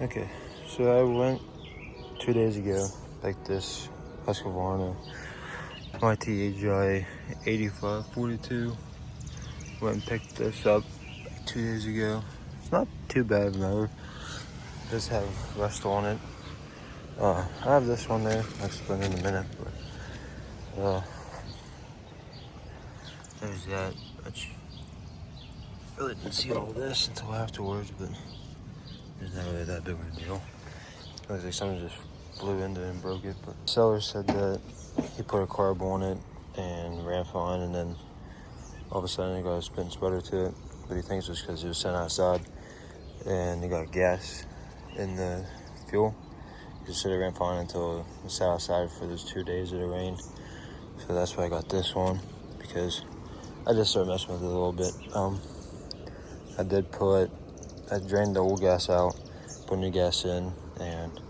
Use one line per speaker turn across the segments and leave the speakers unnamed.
Okay, so I went 2 days ago, like this Husqvarna YTHI 8542. Went and picked this up like 2 days ago. It's not too bad of a mower. Does have rust on it. I have this one there. I'll explain in a minute, but there's that. Which really didn't see all this until afterwards, but it's not really that big of a deal. Looks like someone just flew into it and broke it. But the seller said that he put a carb on it and ran fine, and then all of a sudden he got a spin sputter to it. But he thinks it's because it was sent outside and he got gas in the fuel. He said it ran fine until it sat outside for those 2 days that it rained. So that's why I got this one, because I just started messing with it a little bit. I drained the old gas out, put new gas in, and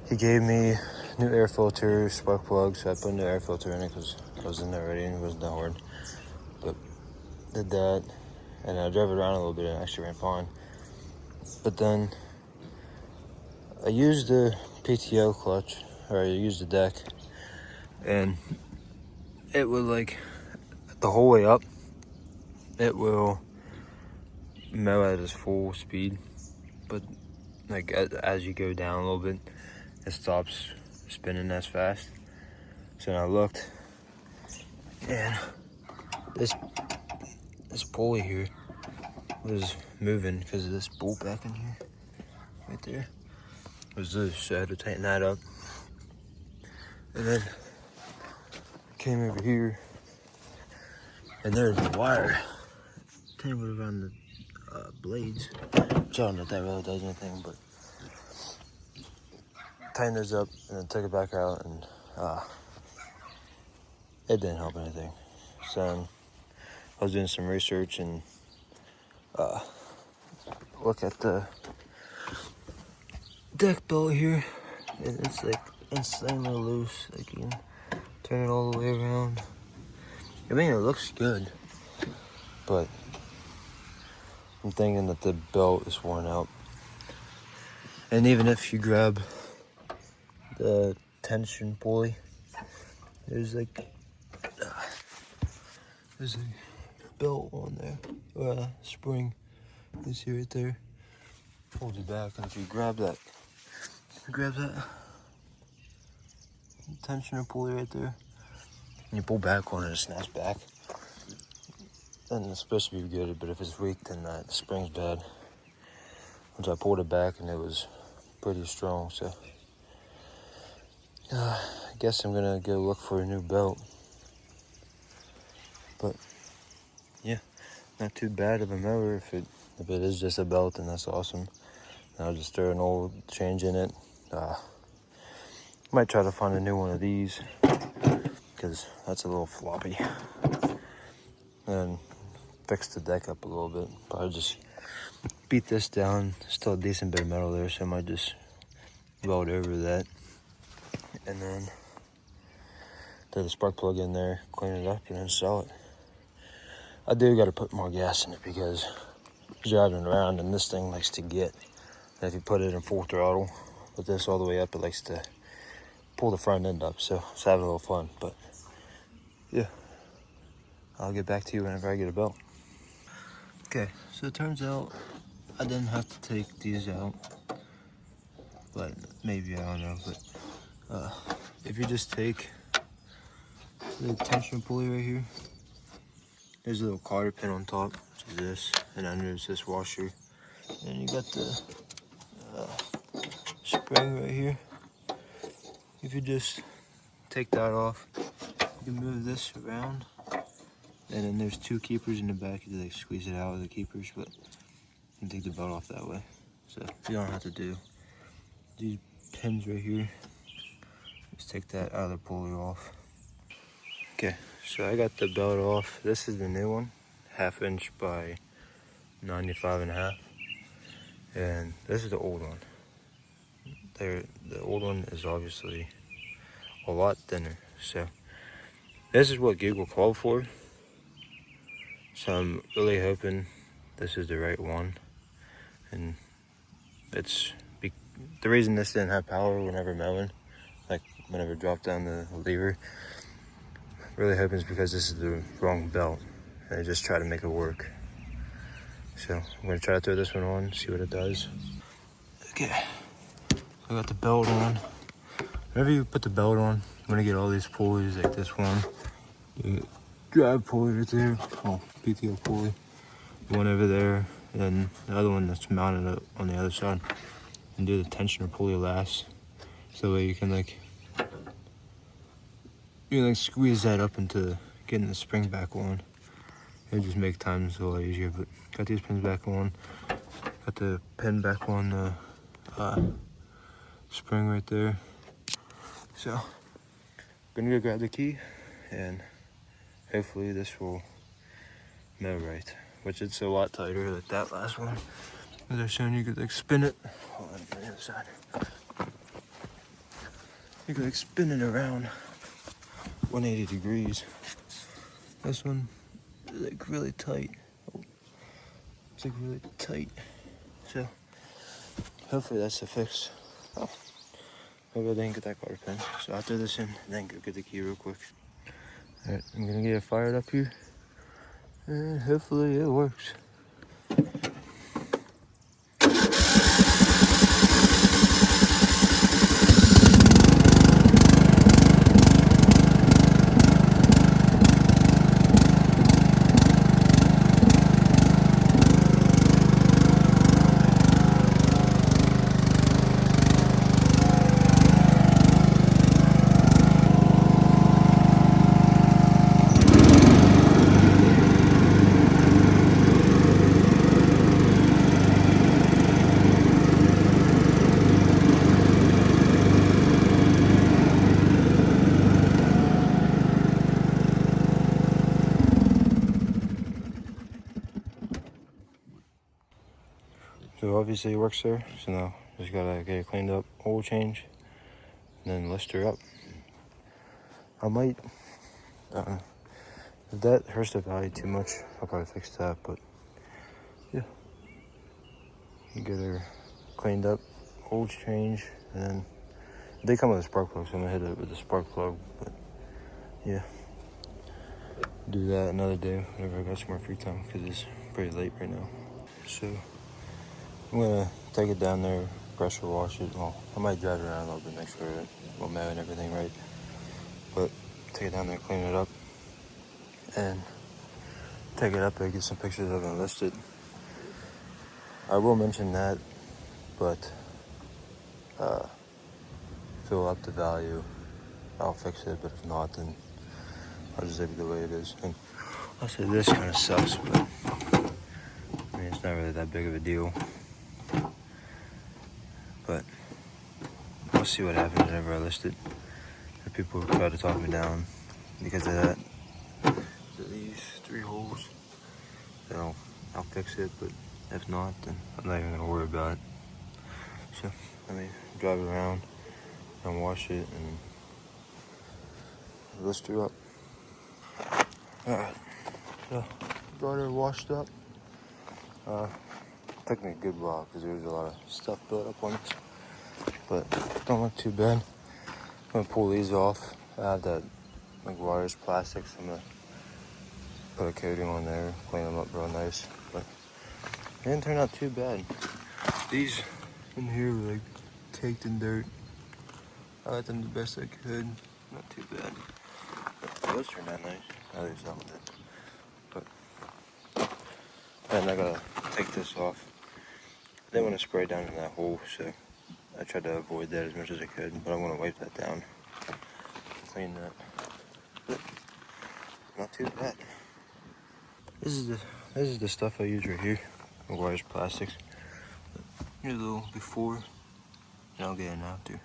he gave me new air filter, spark plug, so I put a new air filter in it because I was in there already and it wasn't that hard. But did that, and I drove it around a little bit and it actually ran fine. But then I used the PTO clutch, or I used the deck, and it would, like, the whole way up, it will mow at its full speed, but like as you go down a little bit, it stops spinning as fast. So then I looked, and this pulley here was moving because of this bolt back in here, right there. It was loose, so I had to tighten that up. And then I came over here, and there's the wire tangled around the blades. Which I don't know if that really does anything, but tightened those up and then took it back out, and it didn't help anything. So I was doing some research and look at the deck belt here, and it's like insanely loose. Like, you can turn it all the way around. I mean, it looks good, but I'm thinking that the belt is worn out. And even if you grab the tension pulley, there's a belt on there, or a spring. You see right there, holds it back, and if you grab that tensioner pulley right there, and you pull back on it, it snaps back. And it's supposed to be good, but if it's weak, then the spring's bad. Once I pulled it back, and it was pretty strong, so I guess I'm gonna go look for a new belt. But yeah, not too bad of a mower. If it is just a belt, then that's awesome. And I'll just throw an old change in it. Might try to find a new one of these, because that's a little floppy. And fix the deck up a little bit. Probably just beat this down. Still a decent bit of metal there, so I might just weld over that. And then throw the spark plug in there, clean it up, and then sell it. I do got to put more gas in it because driving around and this thing likes to get. And if you put it in full throttle, with this all the way up, it likes to pull the front end up. So it's having a little fun. But yeah, I'll get back to you whenever I get a belt. Okay, so it turns out I didn't have to take these out, but maybe, I don't know. But if you just take the tension pulley right here, there's a little cotter pin on top, which is this, and under is this washer. And you got the spring right here. If you just take that off, you can move this around, and then there's two keepers in the back. You like squeeze it out with the keepers, but you can take the belt off that way. So you don't have to do these pins right here. Just take that other pulley off. Okay, so I got the belt off. This is the new one, 1/2 inch by 95.5, and this is the old one. The old one is obviously a lot thinner. So this is what Google called for. So I'm really hoping this is the right one, and the reason this didn't have power whenever mowing, like whenever it dropped down the lever, really happens because this is the wrong belt, and I just try to make it work. So I'm gonna try to throw this one on, see what it does. Okay, I got the belt on. Whenever you put the belt on, you're gonna get all these pulleys like this one. You get drive pulley right there, PTO pulley. One over there, and then the other one that's mounted up on the other side. And do the tensioner pulley last, so that way you can squeeze that up into getting the spring back on. It just make times a lot easier. But got these pins back on, got the pin back on the spring right there. So gonna go grab the key, and hopefully this will mow right. Which it's a lot tighter than that last one. As I showed you, could spin it. Hold on, the other side. You could spin it around 180 degrees. This one is really tight. It's really tight. So hopefully that's the fix. Oh, maybe I didn't get that cotter pin. So I'll throw this in and then go get the key real quick. Alright, I'm gonna get it fired up here, and hopefully it works. So obviously it works there. So now just gotta get it cleaned up, oil change, and then list her up. I might, if that hurts the value too much, I'll probably fix that. But yeah, get her cleaned up, oil change, and then they come with a spark plug, so I'm gonna hit it with the spark plug. But yeah, do that another day whenever I got some more free time, because it's pretty late right now. So I'm gonna take it down there, pressure wash it. Well, I might drive it around a little bit, make sure it will mow and everything right. But take it down there, clean it up, and take it up there, get some pictures of it and list it. I will mention that, but fill up the value, I'll fix it. But if not, then I'll just leave it the way it is. And I'll say this kind of sucks, but I mean, it's not really that big of a deal. But we'll see what happens whenever I list it. If people try to talk me down because of that, so these 3 holes, then I'll fix it. But if not, then I'm not even gonna worry about it. So let me drive it around and wash it and list her up. Alright, so got her washed up. Took me a good while because there was a lot of stuff built up on it, but don't look too bad. I'm gonna pull these off. I have that wires, plastic, so I'm gonna put a coating on there, clean them up real nice. But it didn't turn out too bad. These in here were caked in dirt. I got them the best I could. Not too bad. But those turned out nice. At least some did. But and I gotta take this off. I didn't want to spray down in that hole, so I tried to avoid that as much as I could. But I'm gonna wipe that down, clean that. But not too bad. This is the stuff I use right here. The wires, plastics. Here's a little before, and I'll get an after.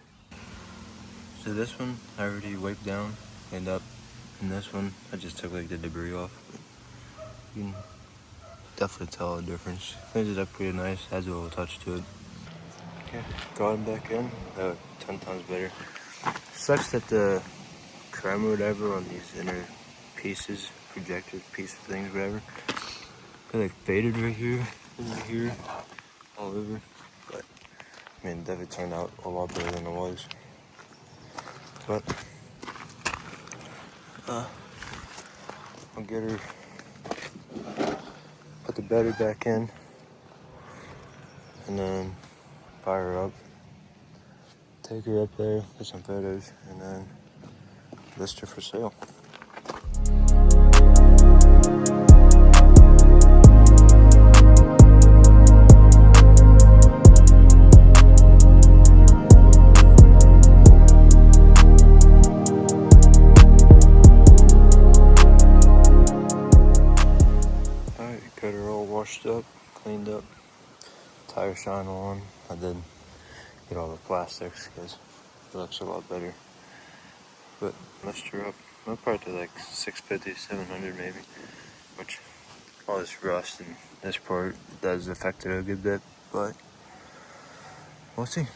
So this one I already wiped down, cleaned up, and this one I just took the debris off. But you can definitely tell the difference. Cleans it up pretty nice, adds a little touch to it. Okay, got them back in. 10 times better. Sucks that the crime or whatever on these inner pieces, projector piece things, whatever, they're faded right here, all over. But I mean, it definitely turned out a lot better than it was. But I'll get her, put the battery back in, and then fire her up, take her up there, get some photos, and then list her for sale. Alright, got her all washed up, cleaned up, tire shine on. I did get all the plastics because it looks a lot better. But messed her up. I'll probably do like 650, 700 maybe. Which all this rust and this part does affect it a good bit, but we'll see.